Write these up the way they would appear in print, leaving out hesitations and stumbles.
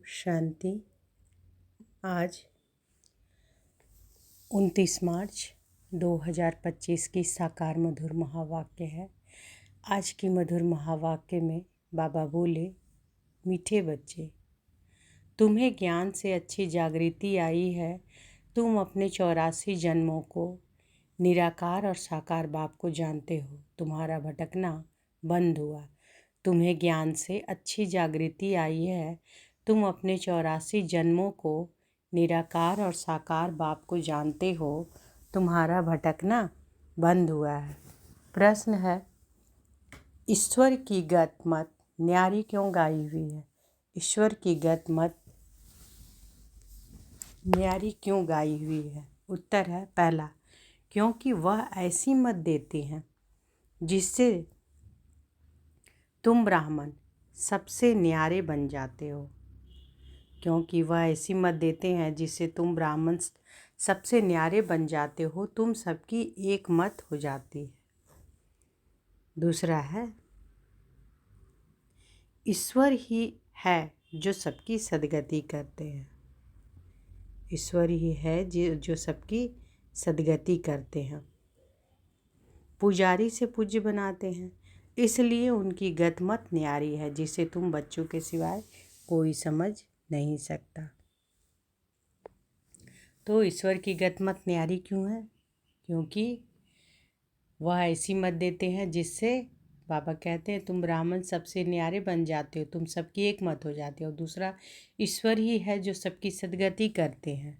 शांति। आज 29 मार्च 2025 की साकार मधुर महावाक्य है। आज की मधुर महावाक्य में बाबा बोले, मीठे बच्चे, तुम्हें ज्ञान से अच्छी जागृति आई है। तुम अपने 84 जन्मों को निराकार और साकार बाप को जानते हो। तुम्हारा भटकना बंद हुआ। तुम्हें ज्ञान से अच्छी जागृति आई है। तुम अपने 84 जन्मों को निराकार और साकार बाप को जानते हो। तुम्हारा भटकना बंद हुआ है। प्रश्न है, ईश्वर की गत मत न्यारी क्यों गाई हुई है? ईश्वर की गत मत न्यारी क्यों गाई हुई है? उत्तर है, पहला, क्योंकि वह ऐसी मत देते हैं जिससे तुम ब्राह्मण सबसे न्यारे बन जाते हो। क्योंकि वह ऐसी मत देते हैं जिससे तुम ब्राह्मण सबसे न्यारे बन जाते हो, तुम सबकी एक मत हो जाती है। दूसरा है, ईश्वर ही है जो सबकी सद्गति करते हैं। ईश्वर ही है जो सबकी सद्गति करते हैं। पुजारी से पूज्य बनाते हैं, इसलिए उनकी गत मत न्यारी है जिसे तुम बच्चों के सिवाय कोई समझ नहीं सकता। तो ईश्वर की गत मत न्यारी क्यों है? क्योंकि वह ऐसी मत देते हैं जिससे बाबा कहते हैं तुम ब्राह्मण सबसे न्यारे बन जाते हो, तुम सबकी एक मत हो जाते हो। दूसरा, ईश्वर ही है जो सबकी सद्गति करते हैं।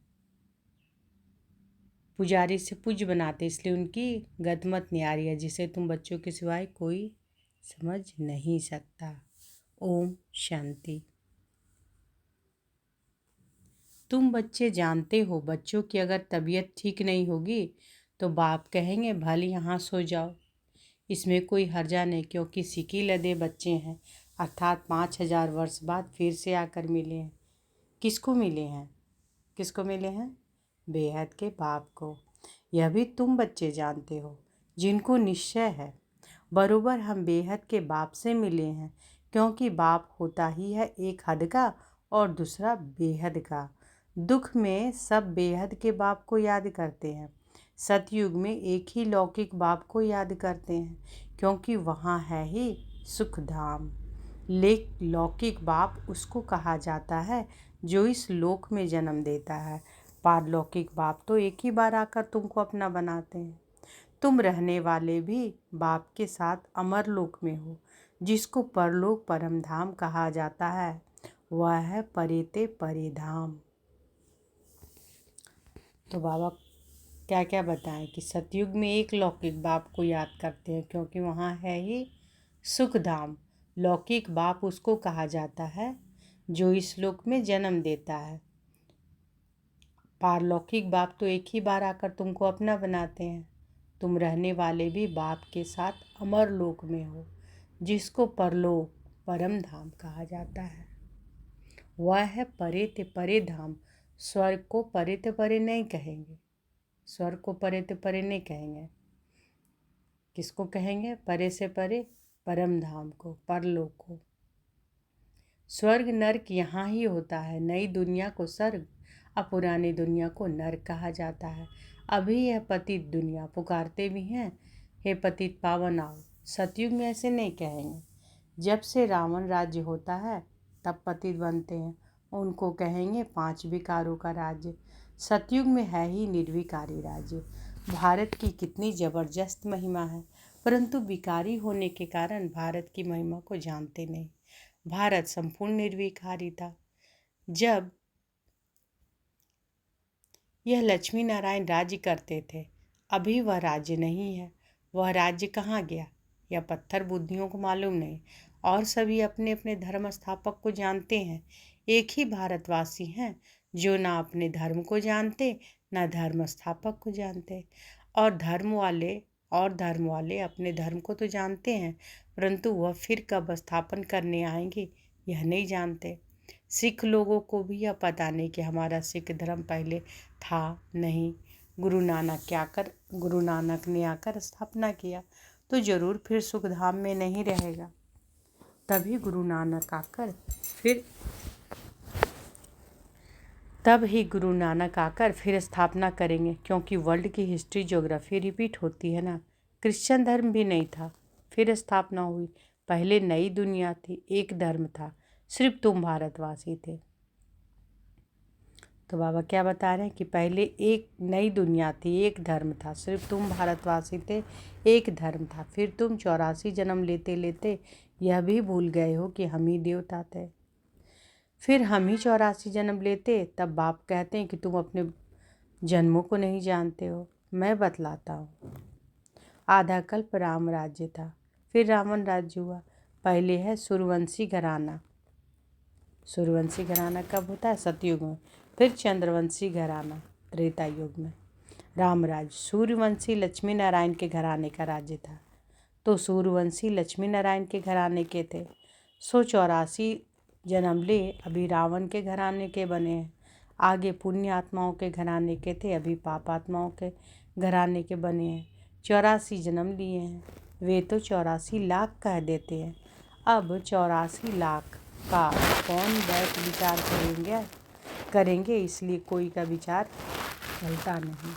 पुजारी से पूज्य बनाते, इसलिए उनकी गत मत न्यारी है जिसे तुम बच्चों के सिवाय कोई समझ नहीं सकता। ओम शांति। तुम बच्चे जानते हो, बच्चों की अगर तबीयत ठीक नहीं होगी तो बाप कहेंगे भल यहाँ सो जाओ। इसमें कोई हर्जा नहीं, क्योंकि सिकी लदे बच्चे हैं, अर्थात 5000 वर्ष बाद फिर से आकर मिले हैं। किसको मिले हैं? किसको मिले हैं? बेहद के बाप को। यह भी तुम बच्चे जानते हो, जिनको निश्चय है बरोबर हम बेहद के बाप से मिले हैं, क्योंकि बाप होता ही है एक हद का और दूसरा बेहद का। दुख में सब बेहद के बाप को याद करते हैं, सतयुग में एक ही लौकिक बाप को याद करते हैं, क्योंकि वहाँ है ही सुख धाम। लौकिक बाप उसको कहा जाता है जो इस लोक में जन्म देता है। पारलौकिक बाप तो एक ही बार आकर तुमको अपना बनाते हैं। तुम रहने वाले भी बाप के साथ अमर लोक में हो, जिसको परलोक परम धाम कहा जाता है। वह है परेते परे धाम। तो बाबा क्या क्या बताएं कि सतयुग में एक लौकिक बाप को याद करते हैं, क्योंकि वहाँ है ही सुख धाम। लौकिक बाप उसको कहा जाता है जो इस लोक में जन्म देता है। पारलौकिक बाप तो एक ही बार आकर तुमको अपना बनाते हैं। तुम रहने वाले भी बाप के साथ अमर लोक में हो, जिसको परलोक परम धाम कहा जाता है। वह है परे ते परे धाम। स्वर्ग को परे ते परे नहीं कहेंगे। स्वर्ग को परे ते परे नहीं कहेंगे। किसको कहेंगे? परे से परे परम धाम को, परलोक को। स्वर्ग नर्क यहाँ ही होता है। नई दुनिया को स्वर्ग और पुरानी दुनिया को नर्क कहा जाता है। अभी यह पतित दुनिया पुकारते भी हैं, हे पतित पावन आओ। सतयुग में ऐसे नहीं कहेंगे। जब से रावण राज्य होता है तब पतित बनते हैं, उनको कहेंगे 5 विकारों का राज्य। सतयुग में है ही निर्विकारी राज्य। भारत की कितनी जबरदस्त महिमा है, परंतु विकारी होने के कारण भारत की महिमा को जानते नहीं। भारत संपूर्ण निर्विकारी था। जब यह लक्ष्मी नारायण राज्य करते थे, अभी वह राज्य नहीं है। वह राज्य कहाँ गया यह पत्थर बुद्धियों को मालूम नहीं, और सभी अपने अपने धर्म स्थापक को जानते हैं। एक ही भारतवासी हैं जो ना अपने धर्म को जानते ना धर्म स्थापक को जानते। और धर्म वाले अपने धर्म को तो जानते हैं, परंतु वह फिर कब स्थापन करने आएंगे यह नहीं जानते। सिख लोगों को भी यह पता नहीं कि हमारा सिख धर्म पहले था नहीं। गुरु नानक ने आकर स्थापना किया तो जरूर फिर सुखधाम में नहीं रहेगा। तभी गुरु नानक आकर फिर तब ही गुरु नानक आकर फिर स्थापना करेंगे, क्योंकि वर्ल्ड की हिस्ट्री ज्योग्राफी रिपीट होती है ना। क्रिश्चियन धर्म भी नहीं था, फिर स्थापना हुई। पहले नई दुनिया थी, एक धर्म था, सिर्फ तुम भारतवासी थे। तो बाबा क्या बता रहे हैं कि पहले एक नई दुनिया थी, एक धर्म था, सिर्फ तुम भारतवासी थे, एक धर्म था। फिर तुम 84 जन्म लेते लेते यह भी भूल गए हो कि हम ही देवता थे। फिर हम ही 84 जन्म लेते, तब बाप कहते हैं कि तुम अपने जन्मों को नहीं जानते हो। मैं बतलाता हूँ। आधा कल्प राम राज्य था, फिर रावण राज्य हुआ। पहले है सूर्यवंशी घराना। सूर्यवंशी घराना कब होता है? सतयुग में। फिर चंद्रवंशी घराना त्रेता युग में। रामराज सूर्यवंशी लक्ष्मी नारायण के घराने का राज्य था। तो सूर्यवंशी लक्ष्मी नारायण के घराने के थे। 184 जन्म ले, अभी रावण के घराने के बने हैं। आगे पुण्य आत्माओं के घराने के थे, अभी पाप आत्माओं के घराने के बने हैं। 84 जन्म लिए हैं, वे तो 84 लाख कह देते हैं। अब 84 लाख का कौन बैठ विचार करेंगे, इसलिए कोई का विचार चलता नहीं।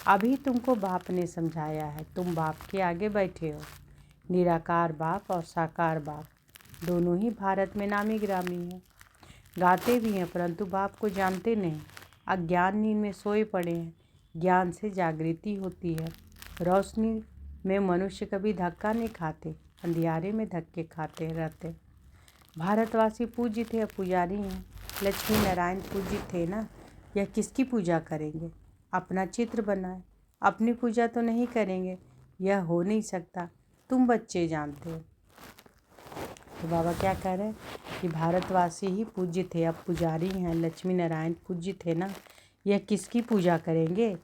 अभी तुमको बाप ने समझाया है, तुम बाप के आगे बैठे हो। निराकार बाप और साकार बाप दोनों ही भारत में नामी गिरामी हैं। गाते भी हैं, परंतु बाप को जानते नहीं। अज्ञान नींद में सोए पड़े हैं। ज्ञान से जागृति होती है। रोशनी में मनुष्य कभी धक्का नहीं खाते, अंधियारे में धक्के खाते रहते। भारतवासी पूज्य थे, अब पुजारी हैं। लक्ष्मी नारायण पूज्य थे ना, यह किसकी पूजा करेंगे? अपना चित्र बनाए, अपनी पूजा तो नहीं करेंगे, यह हो नहीं सकता। तुम बच्चे जानते हो। तो बाबा क्या कह रहे हैं कि भारतवासी ही पूज्य थे, अब पुजारी हैं। लक्ष्मी नारायण पूज्य थे ना, यह किसकी पूजा करेंगे?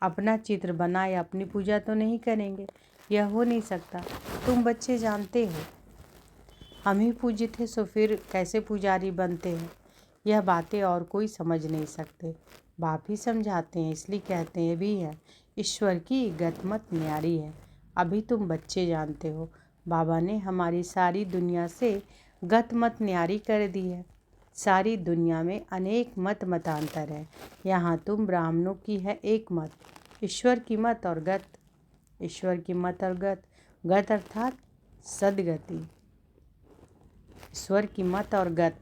अपना चित्र बनाए, अपनी पूजा तो नहीं करेंगे, यह हो नहीं सकता। तुम बच्चे जानते हो। हम ही पूज्य थे, सो फिर कैसे पुजारी बनते हैं? यह बातें और कोई समझ नहीं सकते, बाप ही समझाते हैं। इसलिए कहते हैं भी है, ईश्वर की गतमत न्यारी है। अभी तुम बच्चे जानते हो। बाबा ने हमारी सारी दुनिया से गतमत न्यारी कर दी है। सारी दुनिया में अनेक मतांतर है, यहाँ तुम ब्राह्मणों की है एक मत, ईश्वर की मत और गत। ईश्वर की मत और गत, गत अर्थात सदगति। ईश्वर की मत और गत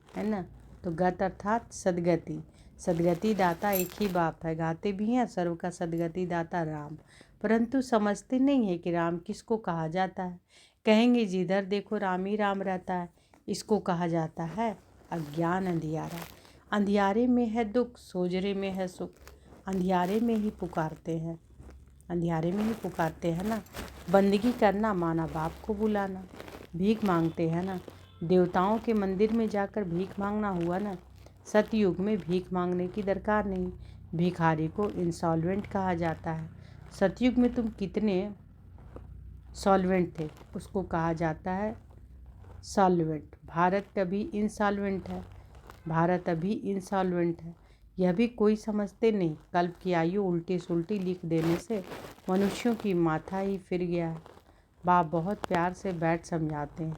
है ना, तो गत अर्थात सदगति। सदगति दाता एक ही बाप है। गाते भी हैं, सर्व का सदगति दाता राम, परंतु समझते नहीं है कि राम किसको कहा जाता है। कहेंगे जिधर देखो राम ही राम रहता है। इसको कहा जाता है अज्ञान अंधियारा। अंधियारे में है दुख, सोजरे में है सुख। अंधियारे में ही पुकारते हैं, अंधियारे में ही पुकारते हैं ना। बंदगी करना माना बाप को बुलाना। भीख मांगते हैं ना, देवताओं के मंदिर में जाकर भीख मांगना हुआ ना। सतयुग में भीख मांगने की दरकार नहीं, भिखारी को इंसॉल्वेंट कहा जाता है। सतयुग में तुम कितने सॉल्वेंट थे, उसको कहा जाता है सॉल्वेंट। भारत कभी इंसॉल्वेंट है, भारत अभी इंसॉल्वेंट है। यह भी कोई समझते नहीं। कल्प की आयु उल्टी सुल्टी लिख देने से मनुष्यों की माथा ही फिर गया है। बाप बहुत प्यार से बैठ समझाते हैं।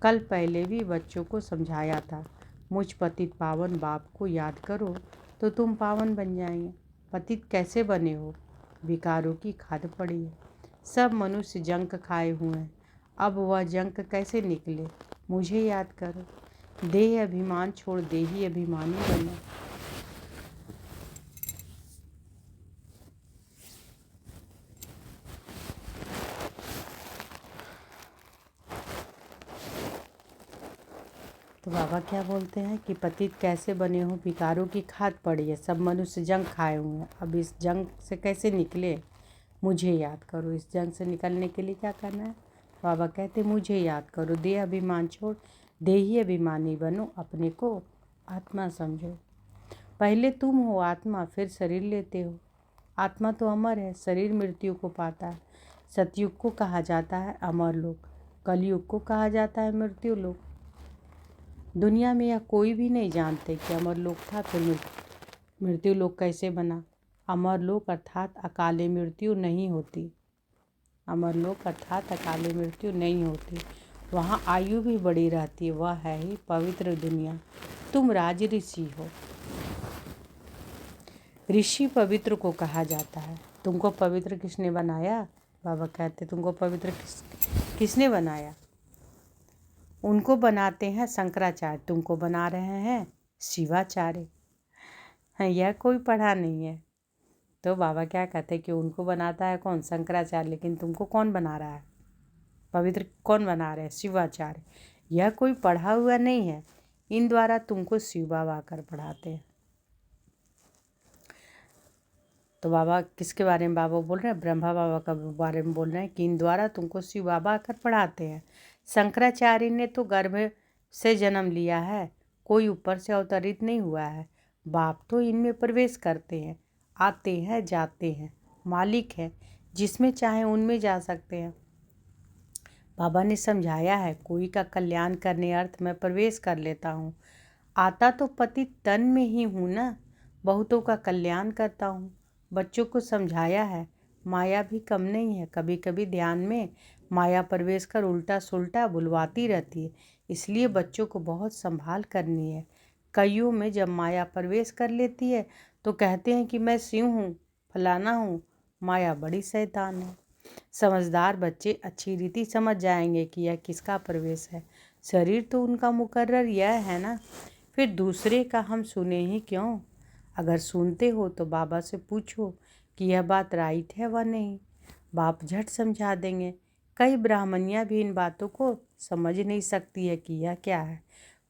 कल पहले भी बच्चों को समझाया था, मुझ पतित पावन बाप को याद करो तो तुम पावन बन जाएंगे। पतित कैसे बने हो? विकारों की खाद पड़ी है। सब मनुष्य जंक खाए हुए हैं, अब वह जंक कैसे निकले? मुझे याद करो। देह अभिमान छोड़ देही अभिमानी बनो। तो बाबा क्या बोलते हैं कि पतित कैसे बने हो, विकारों की खाद पड़ी है, सब मनुष्य जंग खाए हुए हैं, अब इस जंग से कैसे निकले? मुझे याद करो। इस जंग से निकलने के लिए क्या करना है? बाबा कहते मुझे याद करो, देह अभिमान छोड़ देही अभिमानी बनो, अपने को आत्मा समझो। पहले तुम हो आत्मा, फिर शरीर लेते हो। आत्मा तो अमर है, शरीर मृत्यु को पाता है। सतयुग को कहा जाता है अमर लोक, कलयुग को कहा जाता है मृत्यु लोक। दुनिया में यह कोई भी नहीं जानते कि अमर लोक था फिर मृत्यु लोक कैसे बना। अमर लोक अर्थात अकाले मृत्यु नहीं होती। अमर लोक अर्थात अकाले मृत्यु नहीं होती। वहाँ आयु भी बड़ी रहती है, वह है ही पवित्र दुनिया। तुम राज ऋषि हो। ऋषि पवित्र को कहा जाता है। तुमको पवित्र किसने बनाया? बाबा कहते तुमको पवित्र किसने बनाया? उनको बनाते हैं शंकराचार्य, तुमको बना रहे हैं शिवाचार्य। हाँ, यह कोई पढ़ा नहीं है। तो बाबा क्या कहते हैं कि उनको बनाता है कौन? शंकराचार्य। लेकिन तुमको कौन बना रहा है? पवित्र कौन बना रहे हैं? शिवाचार्य। यह कोई पढ़ा हुआ नहीं है। इन द्वारा तुमको शिव बाबा आकर पढ़ाते हैं। तो बाबा किसके बारे में बाबा बोल रहे हैं? ब्रह्मा बाबा का बारे में बोल रहे हैं कि इन द्वारा तुमको शिव बाबा आकर पढ़ाते हैं। शंकराचार्य ने तो गर्भ से जन्म लिया है, कोई ऊपर से अवतरित नहीं हुआ है। बाप तो इनमें प्रवेश करते हैं, आते हैं, जाते हैं, मालिक हैं, जिसमें चाहे उनमें जा सकते हैं। बाबा ने समझाया है, कोई का कल्याण करने अर्थ मैं प्रवेश कर लेता हूँ। आता तो पति तन में ही हूँ ना, बहुतों का कल्याण करता हूँ। बच्चों को समझाया है, माया भी कम नहीं है। कभी कभी ध्यान में माया प्रवेश कर उल्टा सुल्टा बुलवाती रहती है, इसलिए बच्चों को बहुत संभाल करनी है। कईयों में जब माया प्रवेश कर लेती है तो कहते हैं कि मैं शिव हूँ, फलाना हूँ। माया बड़ी शैतान है। समझदार बच्चे अच्छी रीति समझ जाएंगे कि यह किसका प्रवेश है। शरीर तो उनका मुकर्रर यह है ना, फिर दूसरे का हम सुने ही क्यों? अगर सुनते हो तो बाबा से पूछो कि यह बात राइट है व नहीं। बाप झट समझा देंगे। कई ब्राह्मणियाँ भी इन बातों को समझ नहीं सकती है कि यह क्या है।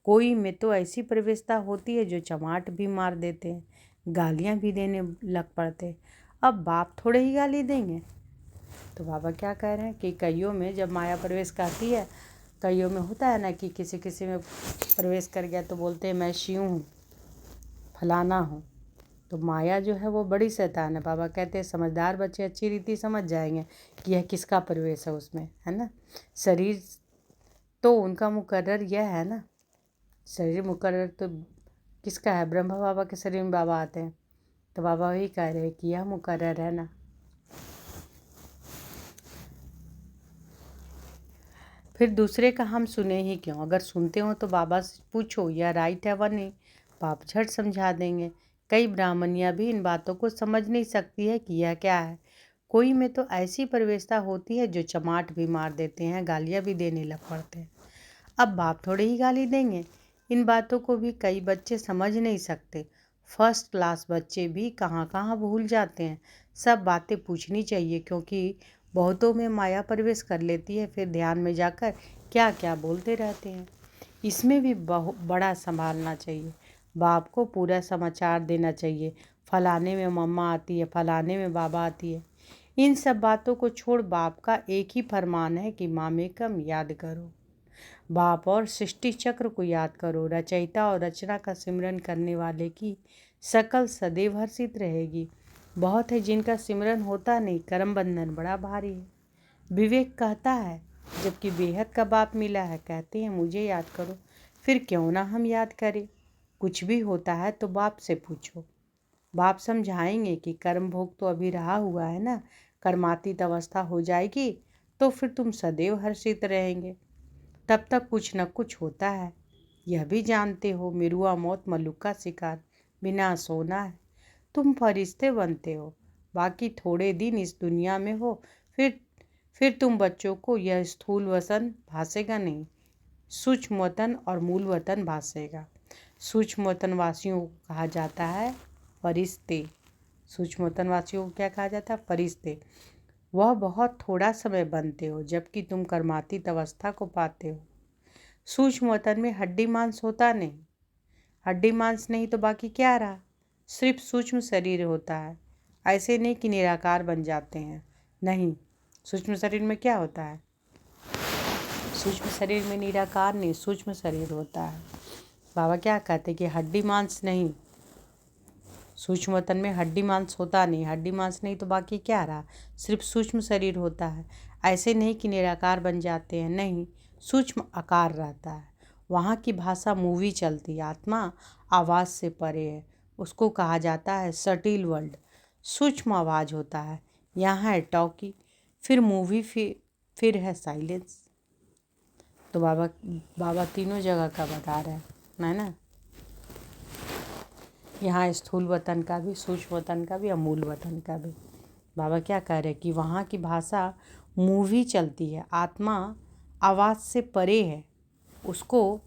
कोई में तो ऐसी प्रवेशता होती है जो चमाट भी मार देते हैं, गालियाँ भी देने लग पड़ते। अब बाप थोड़े ही गाली देंगे। तो बाबा क्या कह रहे हैं कि कईयों में जब माया प्रवेश करती है, कईयों में होता है ना कि किसी किसी में प्रवेश कर गया तो बोलते हैं मैं शिव हूँ, फलाना हूँ। तो माया जो है वो बड़ी शैतान है। बाबा कहते हैं समझदार बच्चे अच्छी रीति समझ जाएंगे कि यह किसका प्रवेश है उसमें, है ना। शरीर तो उनका मुकर्रर यह है ना, शरीर मुकर्रर तो किसका है? ब्रह्मा बाबा के शरीर में बाबा आते हैं। तो बाबा वही कह रहे हैं कि यह मुकर्रर है ना। फिर दूसरे का हम सुने ही क्यों? अगर सुनते हो तो बाबा से पूछो यह राइट है व नहीं। बाप झट समझा देंगे। कई ब्राह्मणियाँ भी इन बातों को समझ नहीं सकती है कि यह क्या है। कोई में तो ऐसी प्रवेशता होती है जो चमाट भी मार देते हैं, गालियाँ भी देने लग पड़ते हैं। अब बाप थोड़े ही गाली देंगे। इन बातों को भी कई बच्चे समझ नहीं सकते। फर्स्ट क्लास बच्चे भी कहाँ कहाँ भूल जाते हैं। सब बातें पूछनी चाहिए, क्योंकि बहुतों में माया प्रवेश कर लेती है, फिर ध्यान में जाकर क्या क्या बोलते रहते हैं। इसमें भी बड़ा संभालना चाहिए। बाप को पूरा समाचार देना चाहिए, फलाने में मम्मा आती है, फलाने में बाबा आती है। इन सब बातों को छोड़ बाप का एक ही फरमान है कि मामेकम याद करो। बाप और सृष्टि चक्र को याद करो। रचयिता और रचना का सिमरन करने वाले की सकल सदैव हर्षित रहेगी। बहुत है जिनका सिमरन होता नहीं, कर्म बंधन बड़ा भारी है। विवेक कहता है, जबकि बेहद का बाप मिला है, कहते हैं मुझे याद करो। फिर क्यों ना हम याद करें। कुछ भी होता है तो बाप से पूछो। बाप समझाएंगे कि कर्म भोग तो अभी रहा हुआ है ना, कर्मातीत अवस्था हो जाएगी तो फिर तुम सदैव हर्षित रहेंगे। तब तक कुछ न कुछ होता है। यह भी जानते हो, मिरुआ मौत मलुक का शिकार, विनाश होना है। तुम फरिश्ते बनते हो, बाकी थोड़े दिन इस दुनिया में हो, फिर तुम बच्चों को यह स्थूल वतन भासेगा नहीं, सूक्ष्म वतन और मूल वतन भासेगा। सूक्ष्म वतन वासियों को कहा जाता है फरिश्ते। सूक्ष्म वतन वासियों को क्या कहा जाता है? फरिश्ते। वह बहुत थोड़ा समय बनते हो, जबकि तुम कर्मातीत अवस्था को पाते हो। सूक्ष्म वतन में हड्डी मांस होता नहीं। हड्डी मांस नहीं तो बाकी क्या रहा? सिर्फ सूक्ष्म शरीर होता है। ऐसे नहीं कि निराकार बन जाते हैं, नहीं। सूक्ष्म शरीर में क्या होता है? सूक्ष्म शरीर में निराकार नहीं, सूक्ष्म शरीर होता है। बाबा क्या कहते कि हड्डी मांस नहीं, सूक्ष्म वतन में हड्डी मांस होता नहीं। हड्डी मांस नहीं तो बाकी क्या रहा? सिर्फ सूक्ष्म शरीर होता है। ऐसे नहीं कि निराकार बन जाते हैं, नहीं, सूक्ष्म आकार रहता है। वहाँ की भाषा मूवी चलती, आत्मा आवाज़ से परे है, उसको कहा जाता है सटील वर्ल्ड। सूक्ष्म आवाज़ होता है, यहाँ है टॉकी, फिर मूवी, फिर है साइलेंस। तो बाबा तीनों जगह का बता रहे हैं, है ना। यहाँ स्थूल वतन का भी, सूक्ष्म वतन का भी, अमूल वतन का भी। बाबा क्या कह रहे हैं कि वहाँ की भाषा मूवी चलती है, आत्मा आवाज़ से परे है, उसको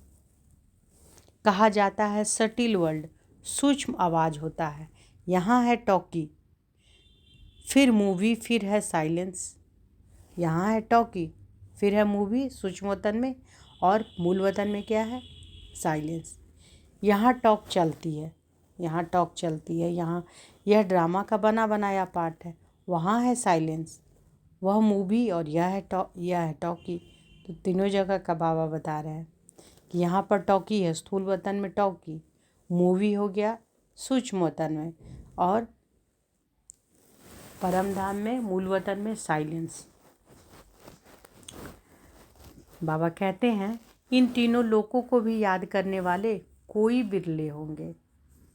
कहा जाता है सटिल वर्ल्ड, सूक्ष्म आवाज़ होता है। यहाँ है टॉकी, फिर मूवी, फिर है साइलेंस। यहाँ है टॉकी, फिर है मूवी सूक्ष्म वतन में, और मूल वतन में क्या है? साइलेंस। यहाँ टॉक चलती है, यहाँ टॉक चलती है, यहाँ यह ड्रामा का बना बनाया पार्ट है। वहाँ है साइलेंस, वह मूवी, और यह है टॉकी। तो तीनों जगह का बाबा बता रहे हैं कि यहाँ पर टॉकी है, स्थूल वतन में टॉकी, मूवी हो गया सूक्ष्म वतन में, और परम धाम में, मूल वतन में साइलेंस। बाबा कहते हैं इन तीनों लोकों को भी याद करने वाले कोई बिरले होंगे।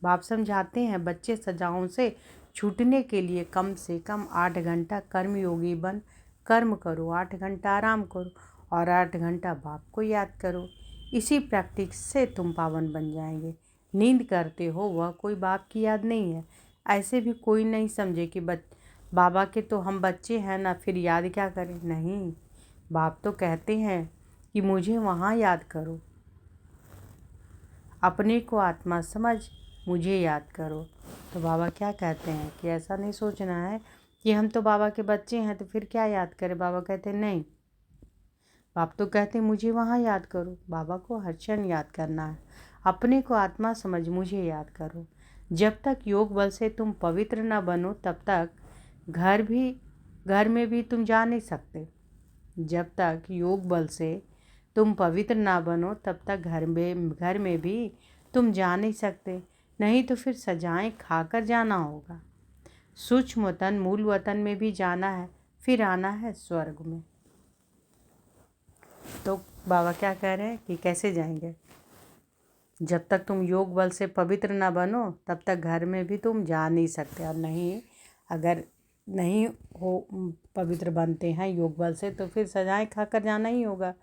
बाप समझाते हैं बच्चे सजाओं से छूटने के लिए कम से कम 8 घंटा कर्मयोगी बन कर्म करो, 8 घंटा आराम करो, और 8 घंटा बाप को याद करो। इसी प्रैक्टिस से तुम पावन बन जाएंगे। नींद करते हो वह कोई बाप की याद नहीं है। ऐसे भी कोई नहीं समझे कि बाबा के तो हम बच्चे हैं ना, फिर याद क्या करें। नहीं, बाप तो कहते हैं कि मुझे वहाँ याद करो, अपने को आत्मा समझ मुझे याद करो। तो बाबा क्या कहते हैं कि ऐसा नहीं सोचना है कि हम तो बाबा के बच्चे हैं तो फिर क्या याद करें। बाबा कहते हैं नहीं, बाप तो कहते हैं मुझे वहाँ याद करो। बाबा को हर क्षण याद करना है, अपने को आत्मा समझ मुझे याद करो। जब तक योग बल से तुम पवित्र न बनो तब तक घर में भी तुम जा नहीं सकते। जब तक योग बल से तुम पवित्र ना बनो तब तक घर में भी तुम जा नहीं सकते। नहीं तो फिर सजाएं खाकर जाना होगा। सूक्ष्म वतन, मूल वतन में भी जाना है, फिर आना है स्वर्ग में। तो बाबा क्या कह रहे हैं कि कैसे जाएंगे? जब तक तुम योग बल से पवित्र ना बनो तब तक घर में भी तुम जा नहीं सकते। और नहीं, अगर नहीं हो पवित्र बनते हैं योग बल से तो फिर सजाएं खाकर जाना ही होगा।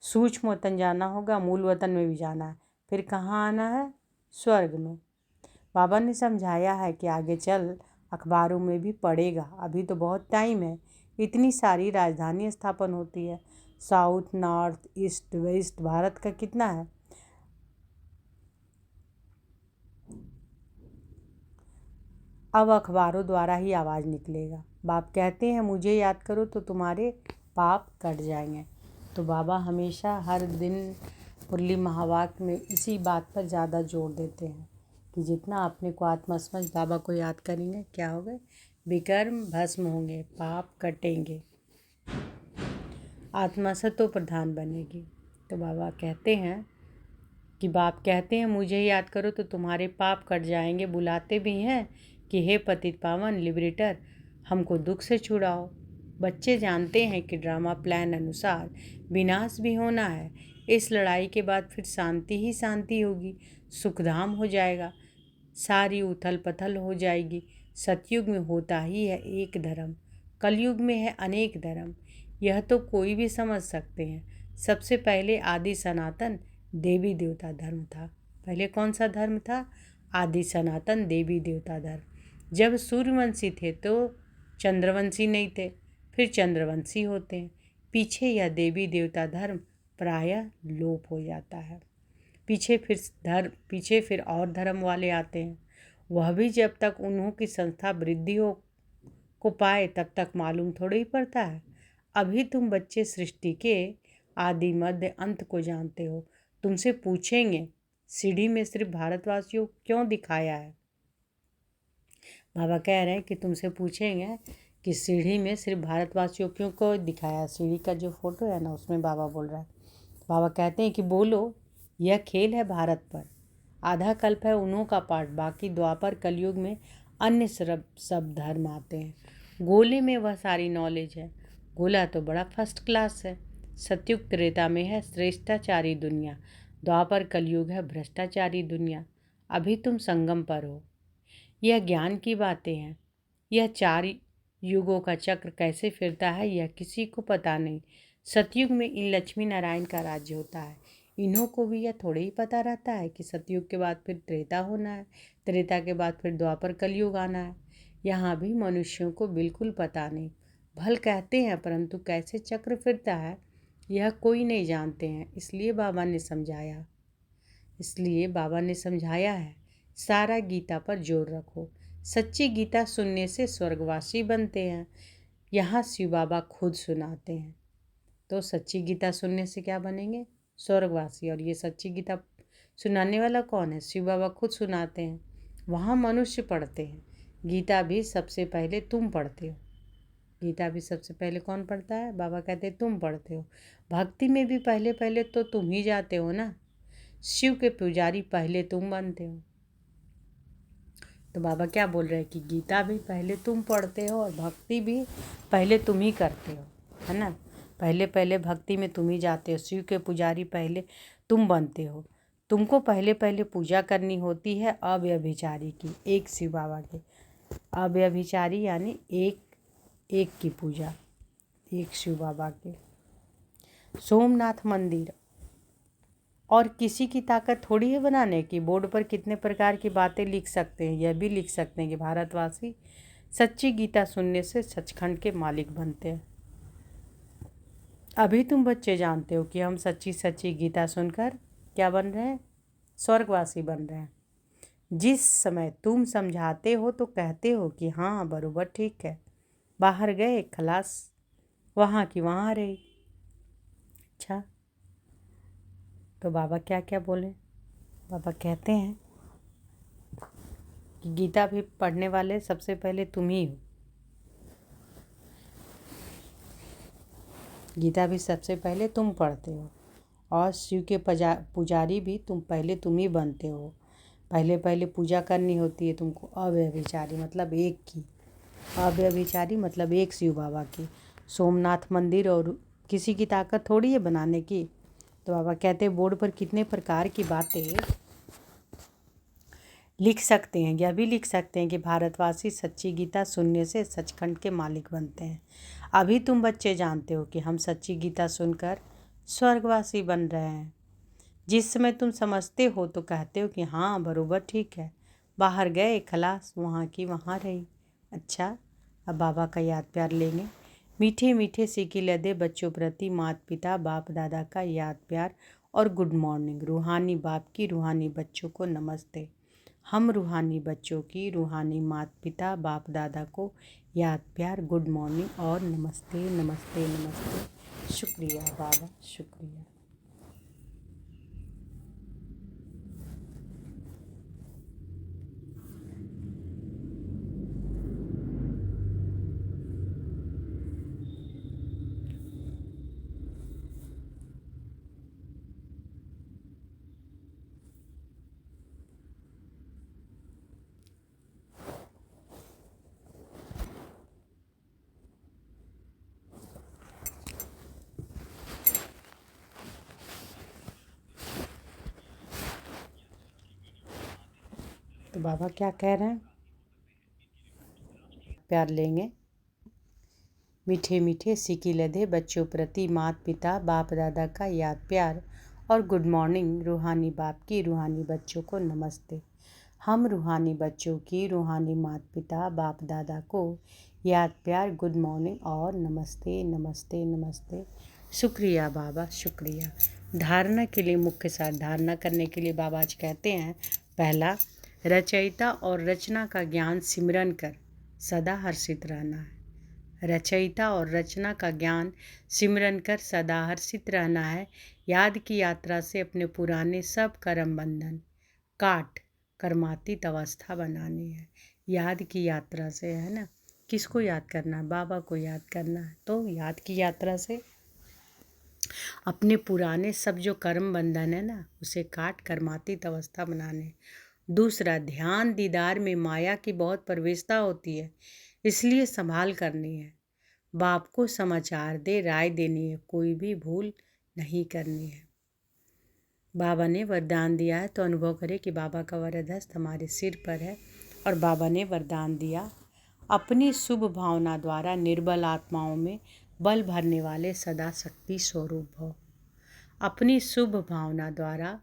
सूक्ष्म वतन जाना होगा, मूल वतन में भी जाना है, फिर कहाँ आना है? स्वर्ग में। बाबा ने समझाया है कि आगे चल अखबारों में भी पढ़ेगा, अभी तो बहुत टाइम है। इतनी सारी राजधानी स्थापन होती है, south, north, east, west, Bharat का कितना है। अब अखबारों द्वारा ही आवाज़ निकलेगा। बाप कहते हैं मुझे याद करो तो तुम्हारे पाप कट जाएंगे। तो बाबा हमेशा हर दिन मुरली महावाक्य में इसी बात पर ज़्यादा जोर देते हैं कि जितना अपने को आत्मा समझ बाबा को याद करेंगे, क्या होगा? विकर्म भस्म होंगे, पाप कटेंगे, आत्मा सतो प्रधान बनेगी। तो बाबा कहते हैं कि बाप कहते हैं मुझे याद करो तो तुम्हारे पाप कट जाएंगे। बुलाते भी हैं कि हे पतित पावन लिबरेटर, हमको दुख से छुड़ाओ। बच्चे जानते हैं कि ड्रामा प्लान अनुसार विनाश भी होना है। इस लड़ाई के बाद फिर शांति ही शांति होगी, सुखधाम हो जाएगा, सारी उथल पथल हो जाएगी। सतयुग में होता ही है एक धर्म, कलयुग में है अनेक धर्म। यह तो कोई भी समझ सकते हैं। सबसे पहले आदि सनातन देवी देवता धर्म था। पहले कौन सा धर्म था? आदि सनातन देवी देवता धर्म। जब सूर्यवंशी थे तो चंद्रवंशी नहीं थे, फिर चंद्रवंशी होते हैं। पीछे यह देवी देवता धर्म प्रायः लोप हो जाता है। पीछे फिर और धर्म वाले आते हैं। वह भी जब तक उन्हों की संस्था वृद्धि हो को पाए तब तक मालूम थोड़ा ही पड़ता है। अभी तुम बच्चे सृष्टि के आदि मध्य अंत को जानते हो। तुमसे पूछेंगे सीढ़ी में सिर्फ भारतवासियों क्यों दिखाया है। बाबा कह रहे हैं कि तुमसे पूछेंगे कि सीढ़ी में सिर्फ भारतवासियों क्यों को दिखाया। सीढ़ी का जो फोटो है ना, उसमें बाबा बोल रहा है। बाबा कहते हैं कि बोलो, यह खेल है भारत पर। आधा कल्प है उन्हों का पाठ, बाकी द्वापर कलयुग में अन्य सब धर्म आते हैं। गोले में वह सारी नॉलेज है। गोला तो बड़ा फर्स्ट क्लास है। सतयुग त्रेता में है श्रेष्ठाचारी दुनिया, द्वापर कलयुग है भ्रष्टाचारी दुनिया। अभी तुम संगम पर हो। यह ज्ञान की बातें हैं। यह 4 युगों का चक्र कैसे फिरता है यह किसी को पता नहीं। सतयुग में इन लक्ष्मी नारायण का राज्य होता है। इन्हों को भी यह थोड़े ही पता रहता है कि सतयुग के बाद फिर त्रेता होना है, त्रेता के बाद फिर द्वापर कलयुग आना है। यहाँ भी मनुष्यों को बिल्कुल पता नहीं। भल कहते हैं परंतु कैसे चक्र फिरता है यह कोई नहीं जानते हैं। इसलिए बाबा ने समझाया है, सारा गीता पर जोर रखो। सच्ची गीता सुनने से स्वर्गवासी बनते हैं। यहाँ शिव बाबा खुद सुनाते हैं। तो सच्ची गीता सुनने से क्या बनेंगे? स्वर्गवासी। और ये सच्ची गीता सुनाने वाला कौन है? शिव बाबा खुद सुनाते हैं। वहाँ मनुष्य पढ़ते हैं। गीता भी सबसे पहले तुम पढ़ते हो। गीता भी सबसे पहले कौन पढ़ता है? बाबा कहते हैं तुम पढ़ते हो। भक्ति में भी पहले पहले तो तुम ही जाते हो ना। शिव के पुजारी पहले तुम बनते हो। तो बाबा क्या बोल रहे हैं कि गीता भी पहले तुम पढ़ते हो और भक्ति भी पहले तुम ही करते हो, है ना। पहले पहले भक्ति में तुम ही जाते हो। शिव के पुजारी पहले तुम बनते हो। तुमको पहले पहले पूजा करनी होती है अव्यभिचारी की, एक शिव बाबा के। अव्यभिचारी यानी एक की पूजा, एक शिव बाबा के। सोमनाथ मंदिर और किसी की ताकत थोड़ी है बनाने की। बोर्ड पर कितने प्रकार की बातें लिख सकते हैं। यह भी लिख सकते हैं कि भारतवासी सच्ची गीता सुनने से सचखंड के मालिक बनते हैं। अभी तुम बच्चे जानते हो कि हम सच्ची गीता सुनकर क्या बन रहे हैं? स्वर्गवासी बन रहे हैं। जिस समय तुम समझाते हो तो कहते हो कि हाँ बरोबर ठीक है, बाहर गए खलास, वहाँ की वहाँ रही। अच्छा, तो बाबा क्या क्या बोले? बाबा कहते हैं कि गीता भी पढ़ने वाले सबसे पहले तुम ही हो। गीता भी सबसे पहले तुम पढ़ते हो और शिव के पुजारी भी तुम ही बनते हो। पहले पहले पूजा करनी होती है तुमको अव्यभिचारी मतलब एक की, अव्यभिचारी मतलब एक शिव बाबा की। सोमनाथ मंदिर और किसी की ताकत थोड़ी है बनाने की। तो बाबा कहते हैं बोर्ड पर कितने प्रकार की बातें लिख सकते हैं। यह भी लिख सकते हैं कि भारतवासी सच्ची गीता सुनने से सचखंड के मालिक बनते हैं। अभी तुम बच्चे जानते हो कि हम सच्ची गीता सुनकर स्वर्गवासी बन रहे हैं। जिस समय तुम समझते हो तो कहते हो कि हाँ बरोबर ठीक है, बाहर गए खलास, वहाँ की वहाँ रही। अच्छा, अब बाबा का याद प्यार लेंगे। मीठे मीठे सिक्के लदे बच्चों प्रति माता पिता बाप दादा का याद प्यार और गुड मॉर्निंग। रूहानी बाप की रूहानी बच्चों को नमस्ते। हम रूहानी बच्चों की रूहानी माता पिता बाप दादा को याद प्यार, गुड मॉर्निंग और नमस्ते नमस्ते नमस्ते। शुक्रिया बाबा, शुक्रिया। तो बाबा क्या कह रहे हैं? प्यार लेंगे। मीठे मीठे सिक्के लदे बच्चों प्रति माता पिता बाप दादा का याद प्यार और गुड मॉर्निंग। रूहानी बाप की रूहानी बच्चों को नमस्ते। हम रूहानी बच्चों की रूहानी माता पिता बाप दादा को याद प्यार, गुड मॉर्निंग और नमस्ते नमस्ते नमस्ते। शुक्रिया बाबा, शुक्रिया। धारणा के लिए मुख्य सार धारणा करने के लिए बाबा आज कहते हैं, पहला, रचयिता और रचना का ज्ञान सिमरन कर सदा हर्षित रहना है। रचयिता और रचना का ज्ञान सिमरन कर सदा हर्षित रहना है। याद की यात्रा से अपने पुराने सब कर्म बंधन काट कर्मातीत अवस्था बनानी है। याद की यात्रा से, है ना। किसको याद करना है? बाबा को याद करना है। तो याद की यात्रा से अपने पुराने सब जो कर्म बंधन है ना, उसे काट कर्मातीत अवस्था बनाने। दूसरा, ध्यान दीदार में माया की बहुत प्रवेशता होती है, इसलिए संभाल करनी है। बाप को समाचार दे, राय देनी है, कोई भी भूल नहीं करनी है। बाबा ने वरदान दिया है तो अनुभव करें कि बाबा का वरद हस्त हमारे सिर पर है। और बाबा ने वरदान दिया, अपनी शुभ भावना द्वारा निर्बल आत्माओं में बल भरने वाले सदा शक्ति स्वरूप हो। अपनी शुभ भावना द्वारा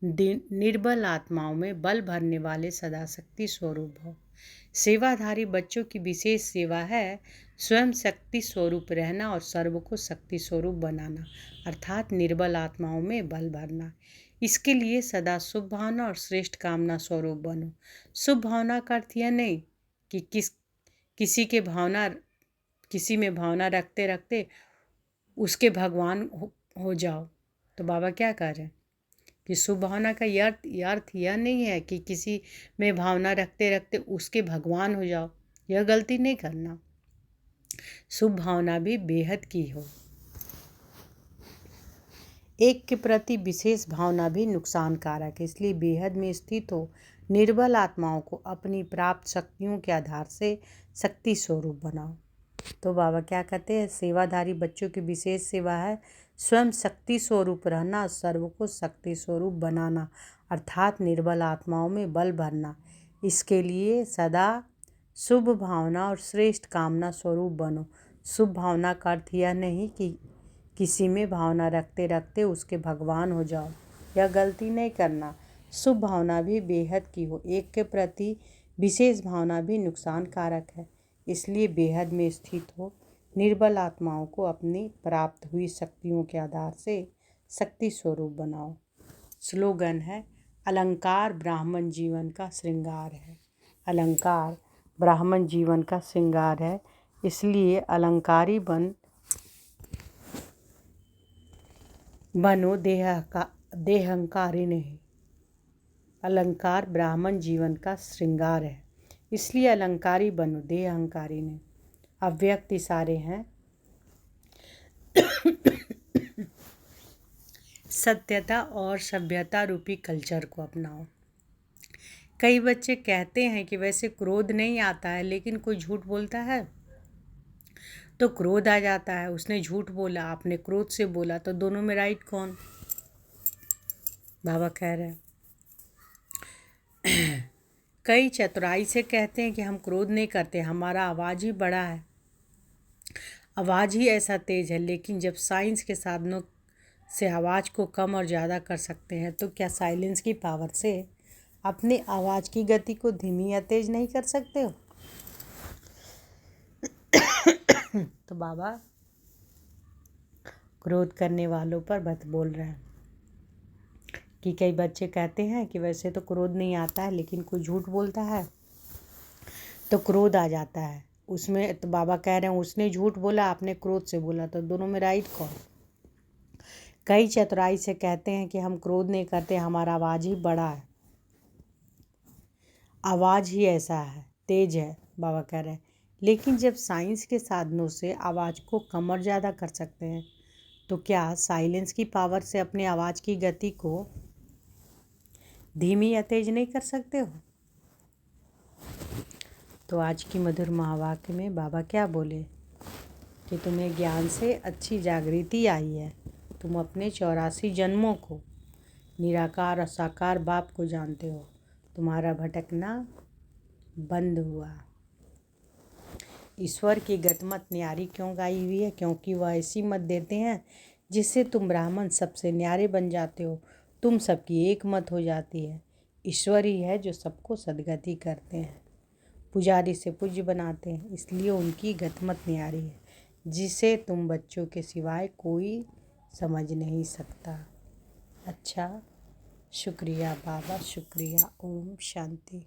निर्बल आत्माओं में बल भरने वाले सदा शक्ति स्वरूप हो। सेवाधारी बच्चों की विशेष सेवा है स्वयं शक्ति स्वरूप रहना और सर्व को शक्ति स्वरूप बनाना, अर्थात निर्बल आत्माओं में बल भरना। इसके लिए सदा शुभ भावना और श्रेष्ठ कामना स्वरूप बनो। शुभ भावना का अर्थ यह नहीं कि किसी में भावना रखते रखते उसके भगवान हो जाओ। तो बाबा क्या कह रहे हैं कि शुभ भावना का अर्थ यह नहीं है कि किसी में भावना रखते रखते उसके भगवान हो जाओ। यह गलती नहीं करना। शुभ भावना भी बेहद की हो। एक के प्रति विशेष भावना भी नुकसान कारक है, इसलिए बेहद में स्थित हो निर्बल आत्माओं को अपनी प्राप्त शक्तियों के आधार से शक्ति स्वरूप बनाओ। तो बाबा क्या कहते हैं, सेवाधारी बच्चों की विशेष सेवा है स्वयं शक्ति स्वरूप रहना, सर्व को शक्ति स्वरूप बनाना, अर्थात निर्बल आत्माओं में बल भरना। इसके लिए सदा शुभ भावना और श्रेष्ठ कामना स्वरूप बनो। शुभ भावना का अर्थ यह नहीं कि किसी में भावना रखते रखते उसके भगवान हो जाओ। यह गलती नहीं करना। शुभ भावना भी बेहद की हो। एक के प्रति विशेष भावना भी नुकसान कारक है, इसलिए बेहद में स्थित हो निर्बल आत्माओं को अपनी प्राप्त हुई शक्तियों के आधार से शक्ति स्वरूप बनाओ। स्लोगन है, अलंकार ब्राह्मण जीवन का श्रृंगार है। अलंकार ब्राह्मण जीवन का श्रृंगार है, इसलिए अलंकारी बनो, देहंकारी नहीं। अलंकार ब्राह्मण जीवन का श्रृंगार है, इसलिए अलंकारी बनो, देहंकारी नहीं। अव्यक्त इशारे हैं। सत्यता और सभ्यता रूपी कल्चर को अपनाओ। कई बच्चे कहते हैं कि वैसे क्रोध नहीं आता है, लेकिन कोई झूठ बोलता है तो क्रोध आ जाता है। उसने झूठ बोला, आपने क्रोध से बोला, तो दोनों में राइट कौन? बाबा कह रहे हैं कई चतुराई से कहते हैं कि हम क्रोध नहीं करते, हमारा आवाज़ ही बड़ा है, आवाज़ ही ऐसा तेज है। लेकिन जब साइंस के साधनों से आवाज़ को कम और ज़्यादा कर सकते हैं, तो क्या साइलेंस की पावर से अपनी आवाज़ की गति को धीमी या तेज नहीं कर सकते हो? तो बाबा क्रोध करने वालों पर मत बोल रहे हैं कि कई बच्चे कहते हैं कि वैसे तो क्रोध नहीं आता है, लेकिन कोई झूठ बोलता है तो क्रोध आ जाता है उसमें। तो बाबा कह रहे हैं उसने झूठ बोला, आपने क्रोध से बोला, तो दोनों में राइट कौन? कई चतुराई से कहते हैं कि हम क्रोध नहीं करते, हमारा आवाज़ ही बड़ा है, आवाज़ ही ऐसा है, तेज है। बाबा कह रहे हैं लेकिन जब साइंस के साधनों से आवाज़ को कम और ज़्यादा कर सकते हैं, तो क्या साइलेंस की पावर से अपने आवाज़ की गति को धीमी या तेज नहीं कर सकते हो? तो आज की मधुर महावाक्य में बाबा क्या बोले कि तुम्हें ज्ञान से अच्छी जागृति आई है, तुम अपने 84 जन्मों को निराकार और साकार बाप को जानते हो, तुम्हारा भटकना बंद हुआ। ईश्वर की गतमत न्यारी क्यों गाई हुई है? क्योंकि वह ऐसी मत देते हैं जिससे तुम ब्राह्मण सबसे न्यारे बन जाते हो, तुम सबकी एक मत हो जाती है। ईश्वर ही है जो सबको सद्गति करते हैं, पुजारी से पूज्य बनाते हैं, इसलिए उनकी गतमत न्यारी है, जिसे तुम बच्चों के सिवाय कोई समझ नहीं सकता। अच्छा, शुक्रिया बाबा, शुक्रिया। ओम शांति।